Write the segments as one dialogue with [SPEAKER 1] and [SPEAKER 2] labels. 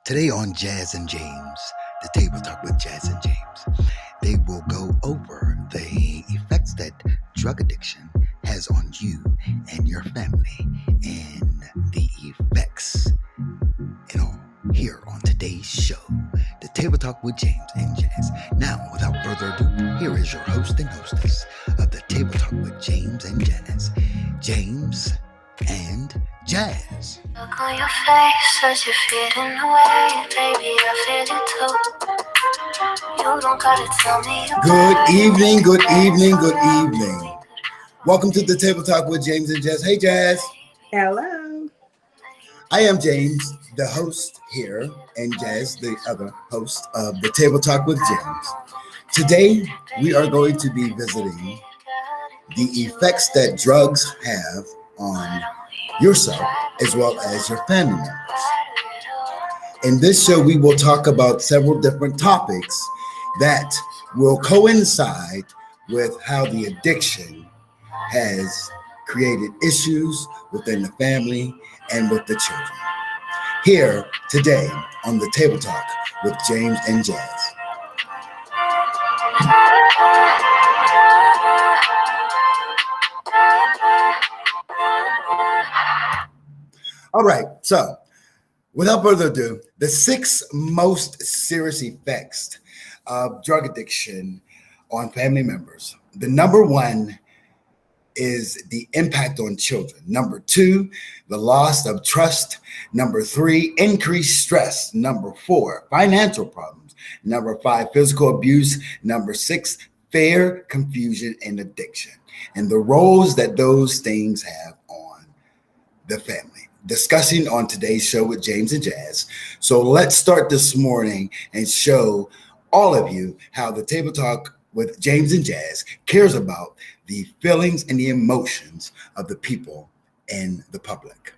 [SPEAKER 1] Today on Jazz and James, the Table Talk with Jazz and James, they will go over the effects that drug addiction has on you and your family and the effects and all here on today's show, the Table Talk with James and Jazz. Now, without further ado, here is your host and hostess of the Table Talk with James and Jazz, James and Jazz.
[SPEAKER 2] Look on your face as you're fading away, baby, I feel it too. You don't gotta tell me.
[SPEAKER 3] Good evening, good evening, good evening. Welcome to the Table Talk with James and Jazz. Hey, Jazz.
[SPEAKER 4] Hello.
[SPEAKER 3] I am James, the host here, and Jazz, the other host of the Table Talk with James. Today, we are going to be visiting the effects that drugs have on yourself as well as your family members. In this show, we will talk about several different topics that will coincide with how the addiction has created issues within the family and with the children. Here today on the Table Talk with James and Jazz. All right, so without further ado, the 6 most serious effects of drug addiction on family members. The number 1 is the impact on children. Number 2, the loss of trust. Number 3, increased stress. Number 4, financial problems. Number 5, physical abuse. Number 6, fear, confusion, and addiction, and the roles that those things have on the family. Discussing on today's show with James and Jazz. So let's start this morning and show all of you how the Table Talk with James and Jazz cares about the feelings and the emotions of the people and the public.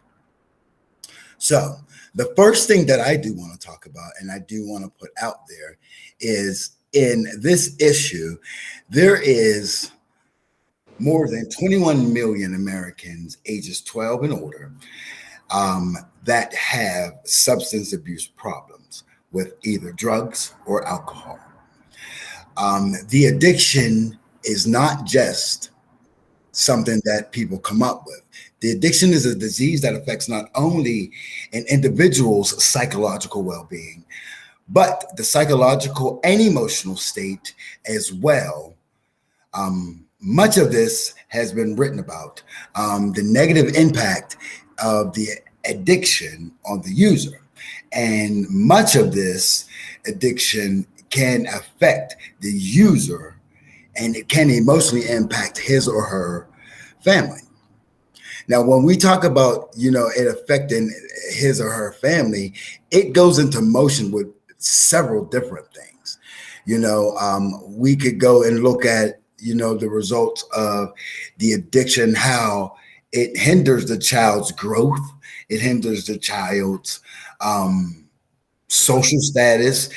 [SPEAKER 3] So the first thing that I do want to talk about, and I do want to put out there, is in this issue, there is more than 21 million Americans ages 12 and older that have substance abuse problems with either drugs or alcohol. The addiction is not just something that people come up with. The addiction is a disease that affects not only an individual's psychological well-being, but the psychological and emotional state as well. Much of this has been written about, the negative impact of the addiction on the user. And much of this addiction can affect the user, and it can emotionally impact his or her family. Now, when we talk about, it affecting his or her family, it goes into motion with several different things. We could go and look at, the results of the addiction, how it hinders the child's growth. It hinders the child's social status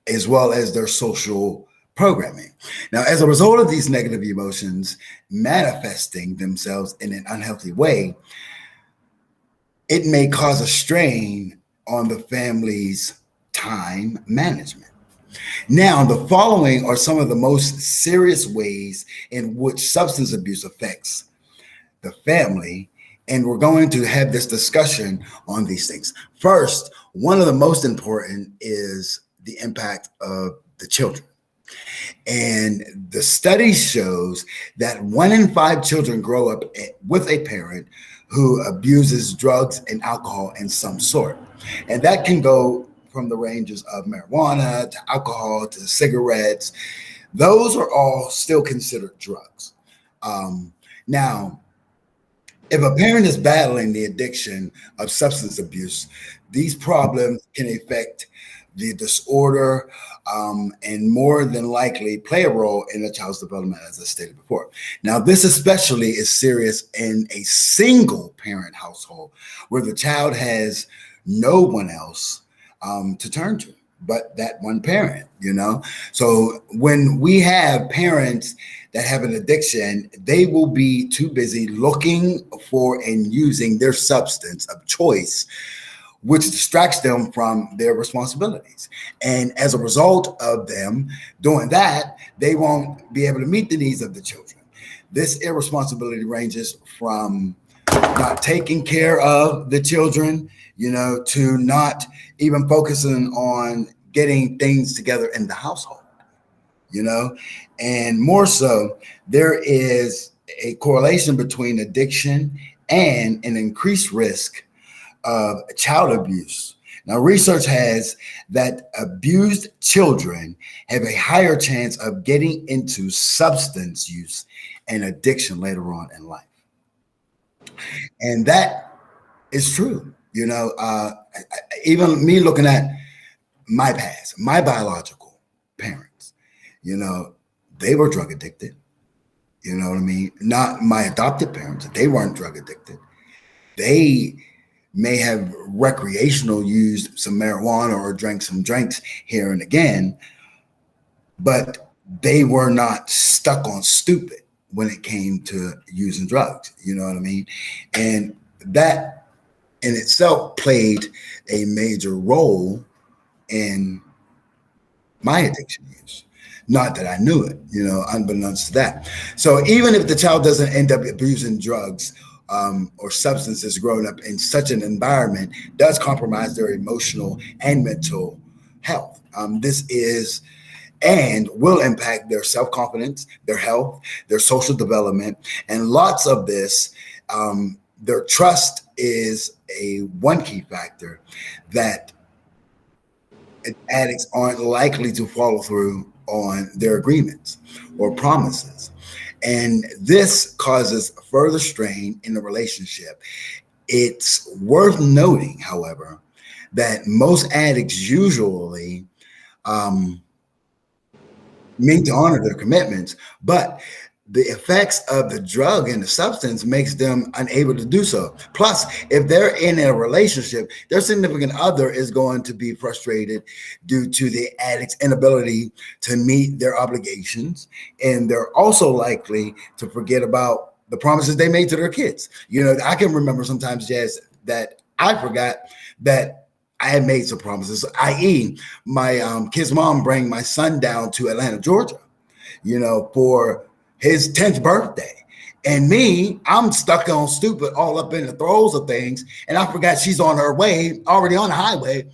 [SPEAKER 3] as well as their social programming. Now, as a result of these negative emotions manifesting themselves in an unhealthy way, it may cause a strain on the family's time management. Now, the following are some of the most serious ways in which substance abuse affects the family, and we're going to have this discussion on these things. First, one of the most important is the impact of the children. And the study shows that 1 in 5 children grow up with a parent who abuses drugs and alcohol in some sort. And that can go from the ranges of marijuana to alcohol to cigarettes. Those are all still considered drugs. Now, if a parent is battling the addiction of substance abuse, these problems can affect the disorder and more than likely play a role in the child's development, as I stated before. Now, this especially is serious in a single parent household where the child has no one else to turn to but that one parent, So when we have parents that have an addiction, they will be too busy looking for and using their substance of choice which distracts them from their responsibilities. And as a result of them doing that, they won't be able to meet the needs of the children. This irresponsibility ranges from not taking care of the children, to not even focusing on getting things together in the household, and more so, there is a correlation between addiction and an increased risk of child abuse. Now, research has that abused children have a higher chance of getting into substance use and addiction later on in life. And that is true. Even me looking at my past, my biological parents, they were drug addicted. You know what I mean? Not my adopted parents. They weren't drug addicted. They may have recreational used some marijuana or drank some drinks here and again, but they were not stuck on stupid when it came to using drugs. You know what I mean? And that in itself played a major role in my addiction use. Not that I knew it, unbeknownst to that. So even if the child doesn't end up abusing drugs or substances growing up in such an environment, does compromise their emotional and mental health. This is and will impact their self-confidence, their health, their social development, and lots of this. Their trust is a one key factor that addicts aren't likely to follow through on their agreements or promises. And this causes further strain in the relationship. It's worth noting, however, that most addicts usually mean to honor their commitments, but the effects of the drug and the substance makes them unable to do so. Plus, if they're in a relationship, their significant other is going to be frustrated due to the addict's inability to meet their obligations. And they're also likely to forget about the promises they made to their kids. I can remember sometimes, Jazz, that I forgot that I had made some promises, i.e. my kid's mom bring my son down to Atlanta, Georgia, for his 10th birthday. And me, I'm stuck on stupid, all up in the throes of things. And I forgot she's on her way, already on the highway.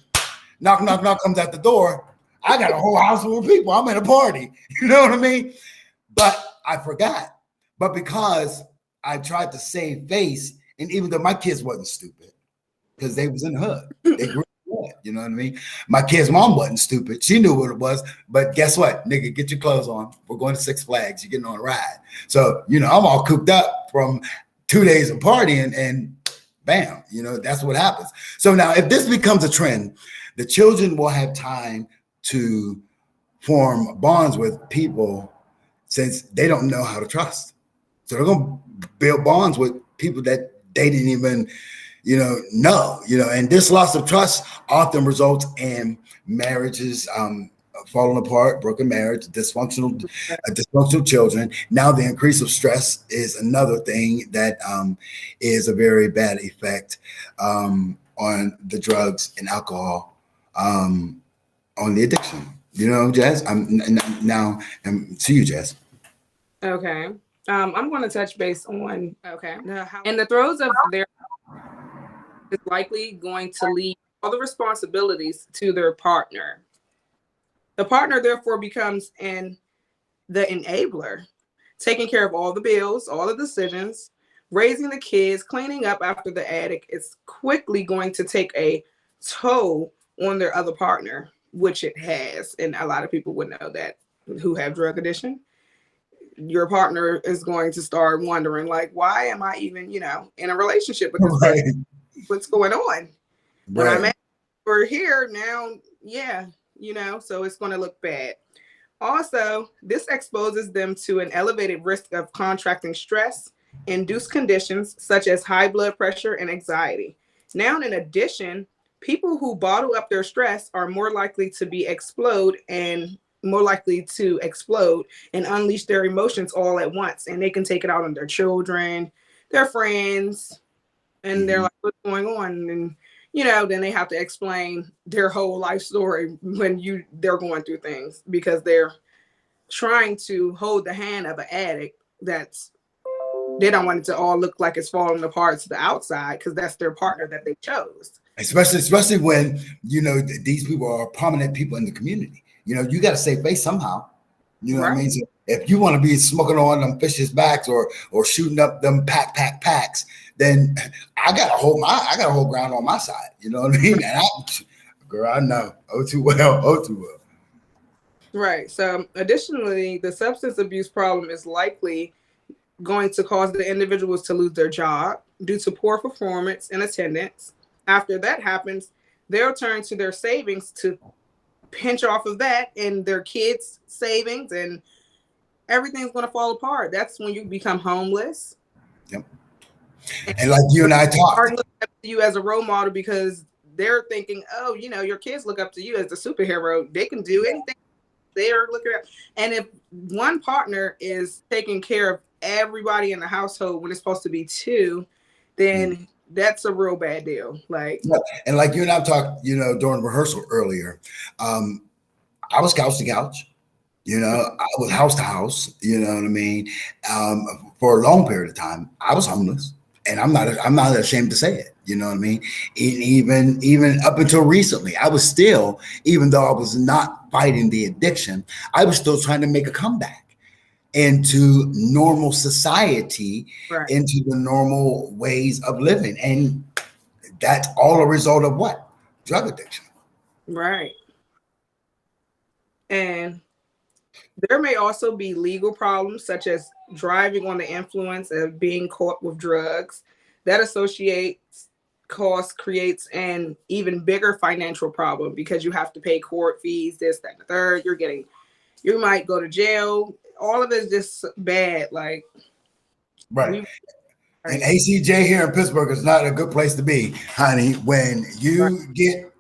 [SPEAKER 3] Knock, knock, knock, comes at the door. I got a whole house full of people. I'm at a party. You know what I mean? But I forgot. But because I tried to save face, and even though my kids wasn't stupid, because they was in the hood. They grew up, you know what I mean? My kid's mom wasn't stupid. She knew what it was. But guess what? Nigga, get your clothes on. We're going to Six Flags. You're getting on a ride. So, I'm all cooped up from 2 days of partying and bam, that's what happens. So now if this becomes a trend, the children will have time to form bonds with people since they don't know how to trust. So they're going to build bonds with people that they didn't even know, and this loss of trust often results in marriages falling apart, broken marriage, dysfunctional children. Now the increase of stress is another thing that is a very bad effect on the drugs and alcohol, on the addiction. Jazz. Now to you, Jazz.
[SPEAKER 4] Okay. I'm going to touch base on in the throes of their is likely going to leave all the responsibilities to their partner. The partner therefore becomes the enabler, taking care of all the bills, all the decisions, raising the kids, cleaning up after the addict is quickly going to take a toll on their other partner, which it has. And a lot of people would know that who have drug addiction. Your partner is going to start wondering, like, why am I even, in a relationship with this person? What's going on? When I'm at over here now, so it's going to look bad. Also, this exposes them to an elevated risk of contracting stress-induced conditions such as high blood pressure and anxiety. Now, in addition, people who bottle up their stress are more likely to explode and unleash their emotions all at once. And they can take it out on their children, their friends, and they're like, what's going on? And, then they have to explain their whole life story when they're going through things, because they're trying to hold the hand of an addict they don't want it to all look like it's falling apart to the outside, because that's their partner that they chose.
[SPEAKER 3] Especially when, these people are prominent people in the community. You got to save face somehow. You know what I mean? So if you want to be smoking on them fish's backs or shooting up them packs, then I got to hold ground on my side. You know what I mean? And I know. Oh, too well.
[SPEAKER 4] Right. So additionally, the substance abuse problem is likely going to cause the individuals to lose their job due to poor performance and attendance. After that happens, they'll turn to their savings to pinch off of that and their kids' savings, and everything's going to fall apart. That's when you become homeless.
[SPEAKER 3] Yep. And like you and I talked,
[SPEAKER 4] look up to you as a role model, because they're thinking, oh, your kids look up to you as the superhero. They can do anything. They're looking at, and if one partner is taking care of everybody in the household when it's supposed to be two, then that's a real bad deal.
[SPEAKER 3] And like you and I talked, during rehearsal earlier, I was couch to couch, I was house to house, you know what I mean? For a long period of time, I was homeless, and I'm not ashamed to say it, you know what I mean? Even up until recently, I was still, even though I was not fighting the addiction, I was still trying to make a comeback into normal society, into the normal ways of living. And that's all a result of what? Drug addiction.
[SPEAKER 4] Right. And there may also be legal problems, such as driving on the influence of being caught with drugs. That creates an even bigger financial problem, because you have to pay court fees, this, that, and the third. You might go to jail. All of it is just bad.
[SPEAKER 3] Right. And ACJ here in Pittsburgh is not a good place to be, honey. When you get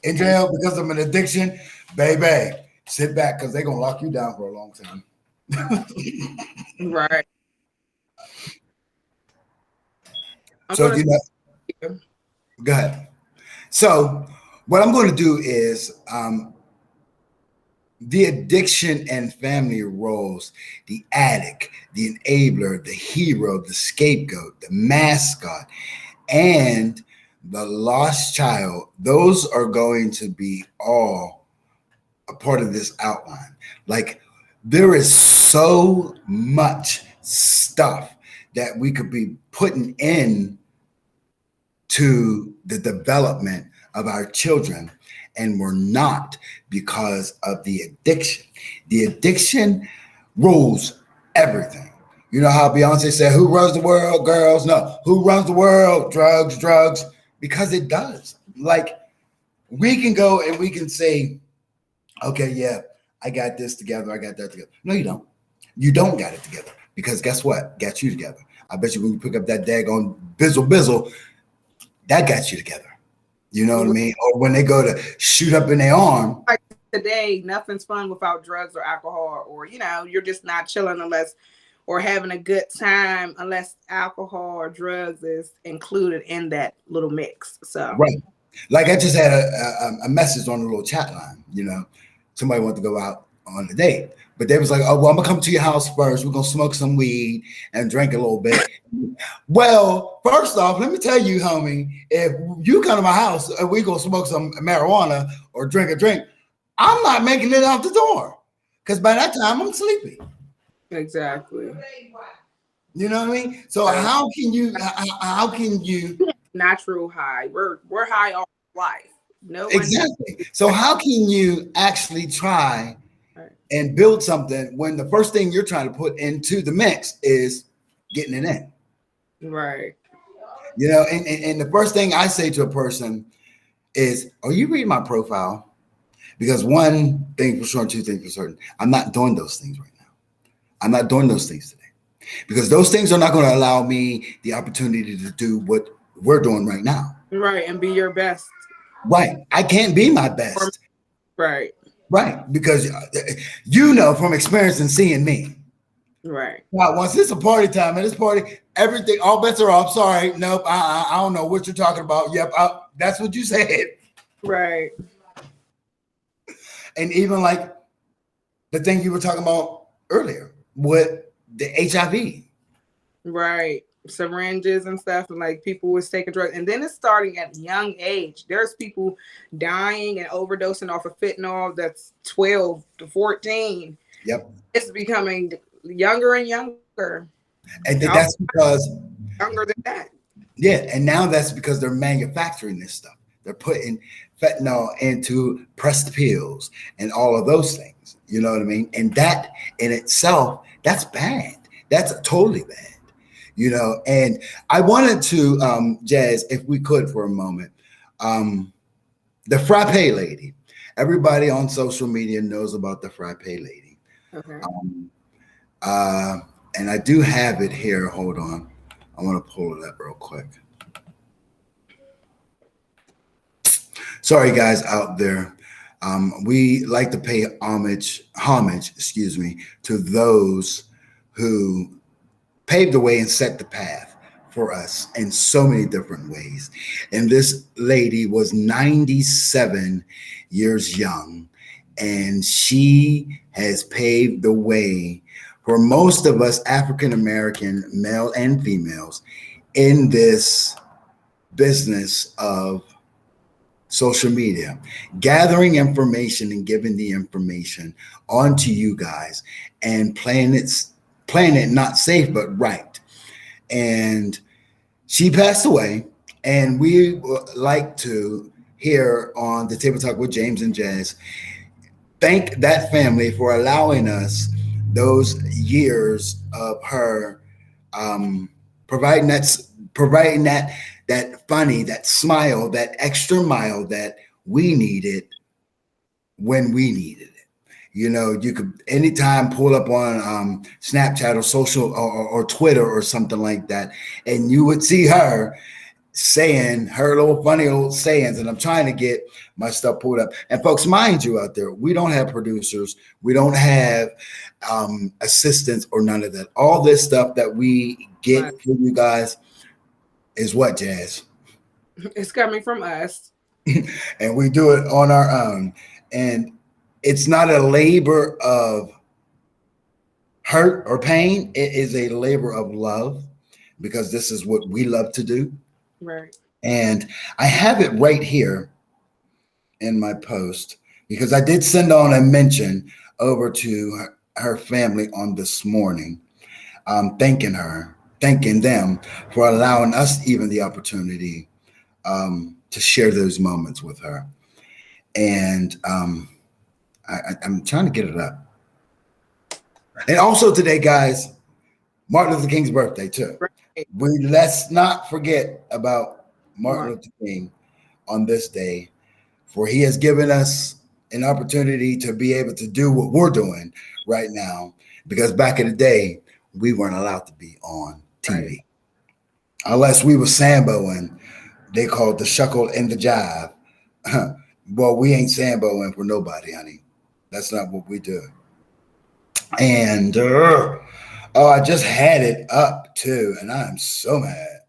[SPEAKER 3] in jail because of an addiction, baby, sit back, because they're going to lock you down for a long time.
[SPEAKER 4] Right.
[SPEAKER 3] So, go ahead. So what I'm going to do is the addiction and family roles, the addict, the enabler, the hero, the scapegoat, the mascot, and the lost child, those are going to be all a part of this outline. Like, there is so much stuff that we could be putting in to the development of our children, and we're not, because of the addiction. The addiction rules everything. You know how Beyonce said, who runs the world, girls? No, who runs the world? Drugs, because it does. Like, we can go and we can say, okay, yeah, I got this together, I got that together. No, you don't. You don't got it together, because guess what? Got you together. I bet you when you pick up that daggone bizzle, that got you together. You know what I mean? Or when they go to shoot up in their arm.
[SPEAKER 4] Like today, nothing's fun without drugs or alcohol, or, you're just not chilling or having a good time unless alcohol or drugs is included in that little mix. So,
[SPEAKER 3] right. Like, I just had a message on the little chat line, somebody wanted to go out on a date, but they was like, oh, well, I'm gonna come to your house first. We're gonna smoke some weed and drink a little bit. Well, first off, let me tell you, homie, if you come to my house and we gonna smoke some marijuana or drink a drink, I'm not making it out the door, because by that time I'm sleepy.
[SPEAKER 4] Exactly.
[SPEAKER 3] You know what I mean? So how can you
[SPEAKER 4] natural high? We're high all life. No.
[SPEAKER 3] Exactly. So how can you actually try and build something when the first thing you're trying to put into the mix is getting it in?
[SPEAKER 4] Right.
[SPEAKER 3] And the first thing I say to a person is, are you reading my profile? Because one thing for sure and two things for certain, I'm not doing those things right now. I'm not doing those things today, because those things are not going to allow me the opportunity to do what we're doing right now.
[SPEAKER 4] Right. And be your best.
[SPEAKER 3] Right. I can't be my best.
[SPEAKER 4] Right.
[SPEAKER 3] Right. Because from experience and seeing me.
[SPEAKER 4] Right.
[SPEAKER 3] Now, once it's a party time, and this party, everything, all bets are off. Sorry. Nope. I don't know what you're talking about. Yep. That's what you said.
[SPEAKER 4] Right.
[SPEAKER 3] And even like the thing you were talking about earlier with the HIV.
[SPEAKER 4] Right. Syringes and stuff, and like people was taking drugs, and then it's starting at a young age. There's people dying and overdosing off of fentanyl that's 12 to 14.
[SPEAKER 3] Yep.
[SPEAKER 4] It's becoming younger and younger.
[SPEAKER 3] And that's because
[SPEAKER 4] younger than that.
[SPEAKER 3] Yeah, and now that's because they're manufacturing this stuff. They're putting fentanyl into pressed pills and all of those things. You know what I mean? And that in itself, that's bad. That's totally bad. You know, and I wanted to, Jazz, if we could for a moment, the frappe lady. Everybody on social media knows about the frappe lady.
[SPEAKER 4] Okay.
[SPEAKER 3] And I do have it here. Hold on. I want to pull it up real quick. Sorry, guys out there. We like to pay homage, to those who paved the way and set the path for us in so many different ways. And this lady was 97 years young, and she has paved the way for most of us African-American male and females in this business of social media, gathering information and giving the information onto you guys and playing it not safe, but right. And she passed away, and we would like to here on the Table Talk with James and Jazz thank that family for allowing us those years of her providing that funny, that smile, that extra mile that we needed when we needed it. You know, you could anytime pull up on Snapchat or social or Twitter or something like that, and you would see her saying her little funny old sayings. And I'm trying to get my stuff pulled up. And folks, mind you out there, we don't have producers. We don't have assistants or none of that. All this stuff that we get for you guys is what, Jazz?
[SPEAKER 4] It's coming from us.
[SPEAKER 3] And we do it on our own. And it's not a labor of hurt or pain. It is a labor of love, because this is what we love to do.
[SPEAKER 4] Right.
[SPEAKER 3] And I have it right here in my post, because I did send on a mention over to her family on this morning, thanking them for allowing us even the opportunity to share those moments with her. And I'm trying to get it up. And also today, guys, Martin Luther King's birthday too. Right. Let's not forget about Martin Luther King on this day, for he has given us an opportunity to be able to do what we're doing right now, because back in the day, we weren't allowed to be on TV. Right. Unless we were Samboing, they called the shuckle and the jive. Well, we ain't Samboing for nobody, honey. That's not what we do. And I just had it up too, and I'm so mad.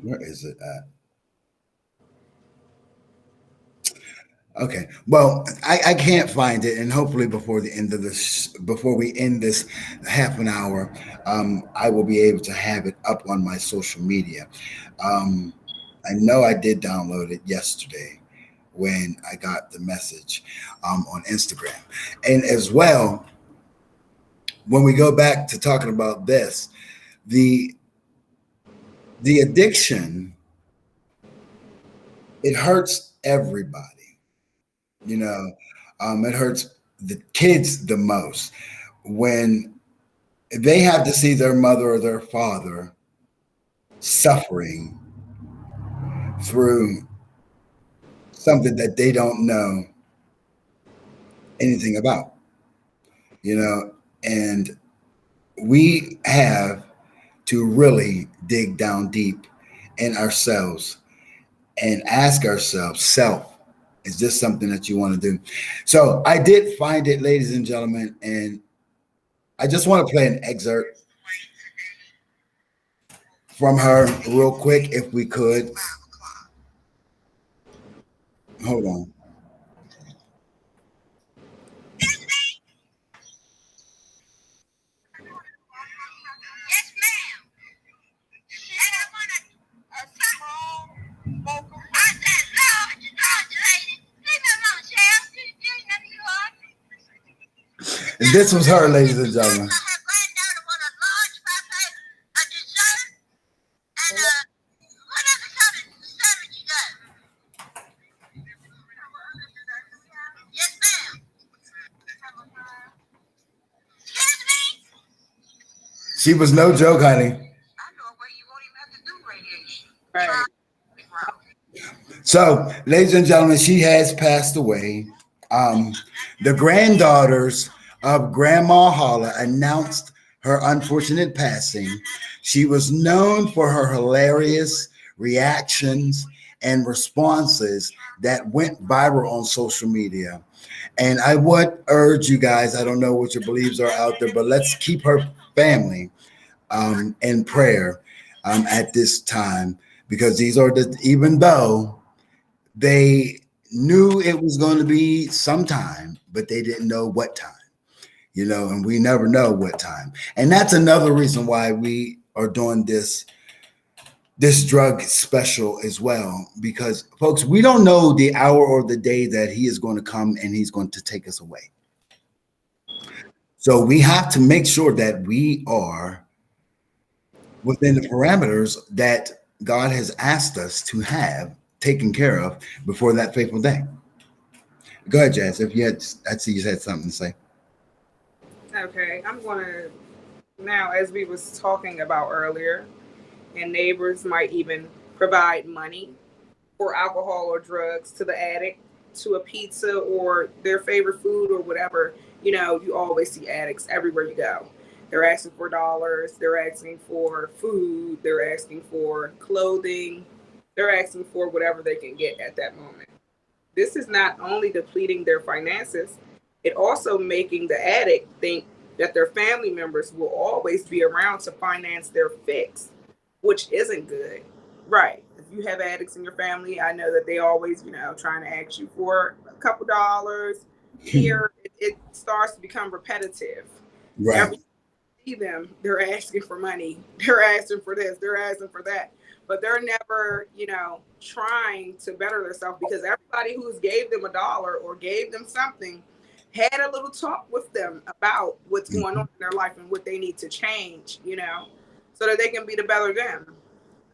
[SPEAKER 3] Where is it at? Okay, well, I can't find it, and hopefully before we end this half an hour, I will be able to have it up on my social media. I know I did download it yesterday when I got the message on Instagram. And as well, when we go back to talking about this, the addiction, it hurts everybody. You know, it hurts the kids the most when they have to see their mother or their father suffering through something that they don't know anything about, you know, and we have to really dig down deep in ourselves and ask ourselves, is this something that you want to do? So I did find it, ladies and gentlemen, and I just want to play an excerpt from her real quick if we could. Hold on.
[SPEAKER 2] Yes, ma'am. And I want a small vocal. I said, Lord, lady. Leave me alone, Shell. You ain't nothing you are.
[SPEAKER 3] This was her, ladies and gentlemen.
[SPEAKER 2] Her granddaughter want a large buffet, a dessert, and what other kind of service you got? Yes, ma'am. Excuse me?
[SPEAKER 3] She was no joke, honey.
[SPEAKER 2] I know where you won't even have to do radiation.
[SPEAKER 4] Right.
[SPEAKER 3] So, ladies and gentlemen, she has passed away. The granddaughters of Grandma Holler announced her unfortunate passing. She was known for her hilarious reactions and responses that went viral on social media. And I would urge you guys, I don't know what your beliefs are out there, but let's keep her family in prayer at this time, because these are even though they knew it was going to be sometime, but they didn't know what time, and we never know what time. And that's another reason why we are doing this drug special as well, because folks, we don't know the hour or the day that he is going to come and he's going to take us away. So we have to make sure that we are within the parameters that God has asked us to have taken care of before that fateful day. Go ahead, Jazz. If you had, I see you had something to say.
[SPEAKER 4] Okay, I'm gonna now, as we was talking about earlier, and neighbors might even provide money for alcohol or drugs to the addict, to a pizza or their favorite food or whatever. You always see addicts everywhere you go. They're asking for dollars, they're asking for food, they're asking for clothing, they're asking for whatever they can get at that moment. This is not only depleting their finances, it also making the addict think that their family members will always be around to finance their fix, which isn't good. Right. If you have addicts in your family, I know that they always, trying to ask you for a couple dollars. Here, it starts to become repetitive.
[SPEAKER 3] Right.
[SPEAKER 4] Every time you see them, they're asking for money. They're asking for this. They're asking for that. But they're never, trying to better themselves, because everybody who's gave them a dollar or gave them something had a little talk with them about what's going on in their life and what they need to change, so that they can be the better them.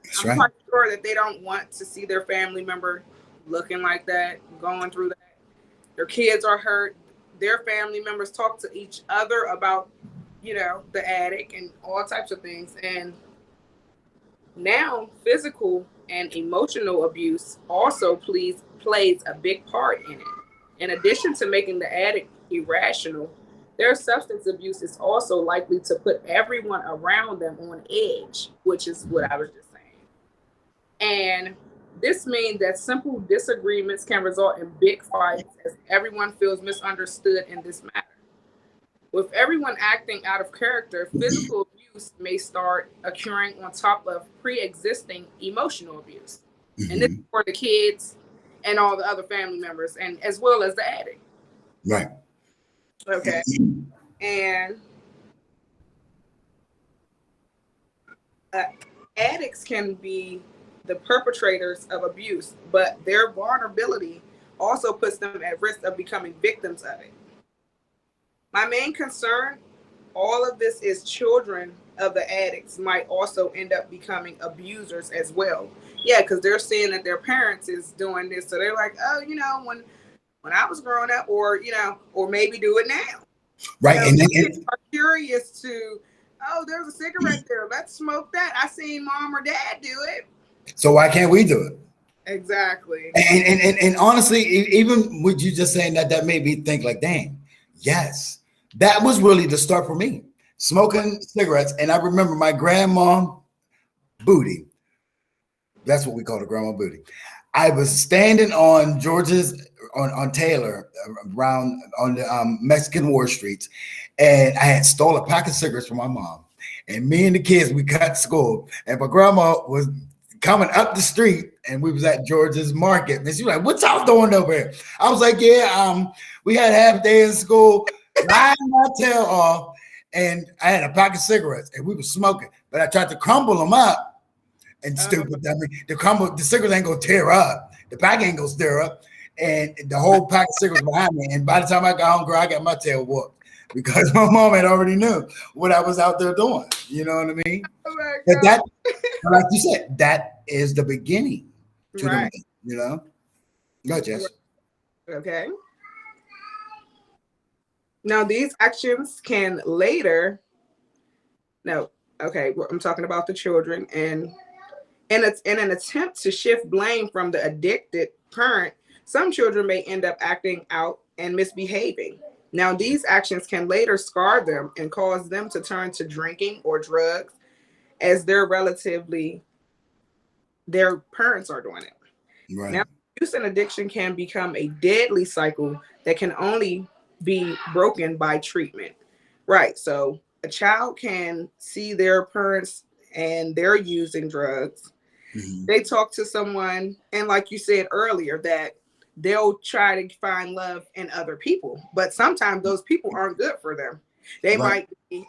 [SPEAKER 3] That's
[SPEAKER 4] I'm
[SPEAKER 3] right.
[SPEAKER 4] quite sure that they don't want to see their family member looking like that, going through that. Their kids are hurt. Their family members talk to each other about, the addict and all types of things. And now physical and emotional abuse also plays a big part in it. In addition to making the addict irrational, their substance abuse is also likely to put everyone around them on edge, which is what I was just saying. And this means that simple disagreements can result in big fights, as everyone feels misunderstood in this matter. With everyone acting out of character, physical abuse may start occurring on top of pre-existing emotional abuse. And this is for the kids and all the other family members, and as well as the addict.
[SPEAKER 3] Right.
[SPEAKER 4] Okay. And addicts can be the perpetrators of abuse, but their vulnerability also puts them at risk of becoming victims of it. My main concern, all of this is children of the addicts might also end up becoming abusers as well. Yeah, because they're seeing that their parents is doing this, so they're like, oh, when I was growing up, or or maybe do it now.
[SPEAKER 3] Right. And then
[SPEAKER 4] kids are curious to, oh, there's a cigarette there, let's smoke that. I seen mom or dad do it.
[SPEAKER 3] So why can't we do it?
[SPEAKER 4] Exactly.
[SPEAKER 3] And honestly, even with you just saying that made me think like, dang, yes, that was really the start for me, smoking cigarettes. And I remember my grandma booty. That's what we call the grandma booty. I was standing on on Taylor, around on the Mexican War streets, and I had stole a pack of cigarettes from my mom. and me and the kids, we cut school, and my grandma was coming up the street, and we was at George's Market, and she was like, "What y'all doing over here?" I was like, "Yeah, we had half day in school, lying my tail off, and I had a pack of cigarettes, and we were smoking, but I tried to crumble them up, and stupid, I mean, the cigarettes ain't gonna tear up, the pack ain't gonna stir up, and the whole pack of cigarettes behind me, and by the time I got home, girl, I got my tail whooped." Because my mom had already knew what I was out there doing. You know what I mean?
[SPEAKER 4] Oh my
[SPEAKER 3] But
[SPEAKER 4] God.
[SPEAKER 3] that, like you said, that is the beginning to
[SPEAKER 4] Right.
[SPEAKER 3] the, you know? Go, Jess.
[SPEAKER 4] Okay. Now these actions can later. No. Okay. I'm talking about the children, and it's in an attempt to shift blame from the addicted parent. Some children may end up acting out and misbehaving. Now, these actions can later scar them and cause them to turn to drinking or drugs as their parents are doing it.
[SPEAKER 3] Right.
[SPEAKER 4] Now, use and addiction can become a deadly cycle that can only be broken by treatment. Right. So a child can see their parents and they're using drugs.
[SPEAKER 3] Mhm.
[SPEAKER 4] They talk to someone, and like you said earlier, that they'll try to find love in other people, but sometimes those people aren't good for them. They
[SPEAKER 3] Right.
[SPEAKER 4] might be,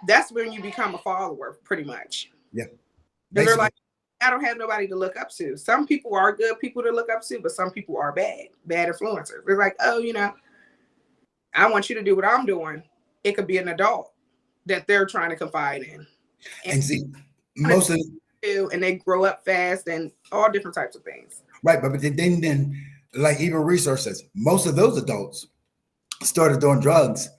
[SPEAKER 4] that's when you become a follower, pretty much.
[SPEAKER 3] Yeah.
[SPEAKER 4] They're
[SPEAKER 3] Basically.
[SPEAKER 4] like, I don't have nobody to look up to. Some people are good people to look up to, but some people are bad influencers. They're like, oh, I want you to do what I'm doing. It could be an adult that they're trying to confide in.
[SPEAKER 3] And see, most of
[SPEAKER 4] And they grow up fast and all different types of things.
[SPEAKER 3] right, but then like even research says most of those adults started doing drugs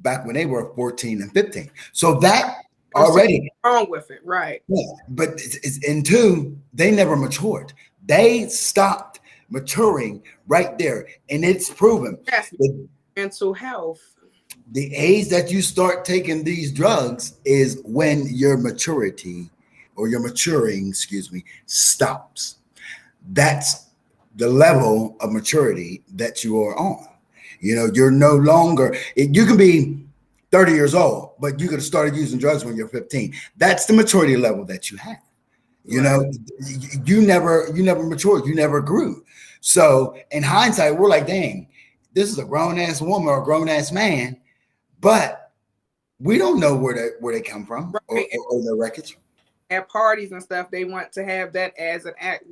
[SPEAKER 3] back when they were 14 and 15. So that already
[SPEAKER 4] wrong with it, right?
[SPEAKER 3] Yeah, but it's in two, they never matured. They stopped maturing right there, and it's proven.
[SPEAKER 4] Yes,
[SPEAKER 3] The,
[SPEAKER 4] mental health.
[SPEAKER 3] the age that you start taking these drugs is when your maturity or your maturing, excuse me, stops. That's the level of maturity that you are on. You're no longer, you can be 30 years old, but you could have started using drugs when you're 15. That's the maturity level that you have. You never matured, you never grew. So in hindsight, we're like, dang, this is a grown-ass woman or a grown-ass man, but we don't know where they come from,
[SPEAKER 4] right,
[SPEAKER 3] or their records.
[SPEAKER 4] At parties and stuff, they want to have that as an act,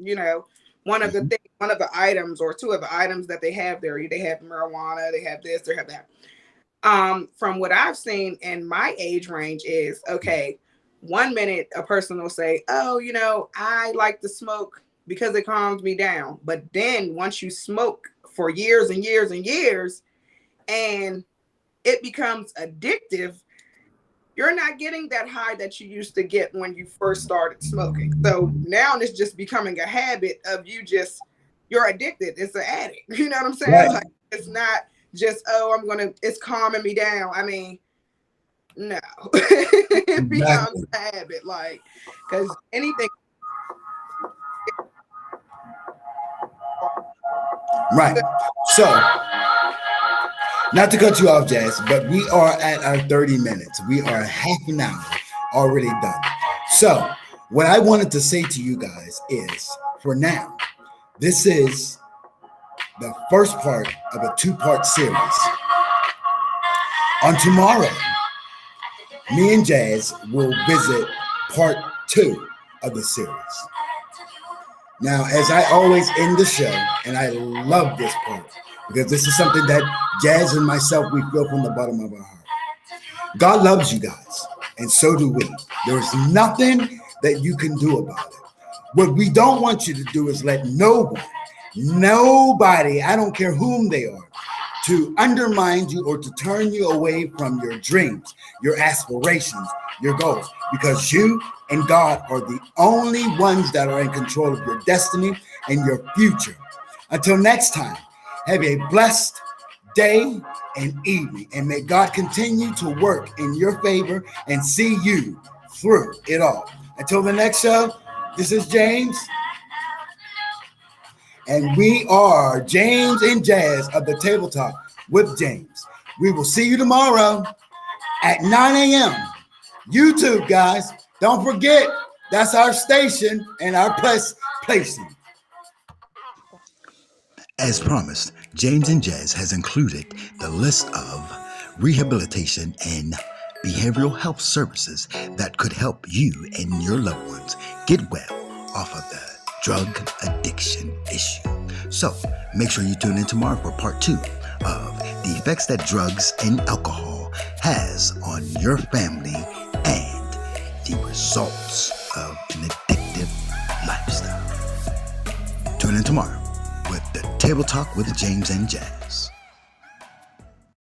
[SPEAKER 4] one of the things, one of the items or two of the items that they have there. They have marijuana, they have this, they have that. From what I've seen in my age range is, okay, 1 minute a person will say, oh, I like to smoke because it calms me down. But then once you smoke for years and years and years and it becomes addictive, you're not getting that high that you used to get when you first started smoking. So now it's just becoming a habit of you're addicted. It's an addict. You know what I'm saying?
[SPEAKER 3] Right.
[SPEAKER 4] Like, it's not just, it's calming me down. I mean, no. It becomes a habit, like, because anything.
[SPEAKER 3] Right. So, not to cut you off, Jazz, but we are at our 30 minutes. We are half an hour already done. So, what I wanted to say to you guys is, for now, this is the first part of a 2-part series. On tomorrow, me and Jazz will visit part 2 of the series. Now, as I always end the show, and I love this part, because this is something that Jazz and myself, we feel from the bottom of our heart. God loves you guys, and so do we. There's nothing that you can do about it. What we don't want you to do is let nobody, I don't care whom they are, to undermine you or to turn you away from your dreams, your aspirations, your goals, because you and God are the only ones that are in control of your destiny and your future. Until next time, have a blessed day and evening, and may God continue to work in your favor and see you through it all. Until the next show, this is James, and we are James and Jazz of the Table Talk with James. We will see you tomorrow at 9 a.m. YouTube, guys. Don't forget, that's our station and our placing.
[SPEAKER 1] As promised, James and Jazz has included the list of rehabilitation and behavioral health services that could help you and your loved ones get well off of the drug addiction issue. So make sure you tune in tomorrow for part 2 of the effects that drugs and alcohol has on your family and the results of an addictive lifestyle. Tune in tomorrow with the Table Talk with James and Jazz.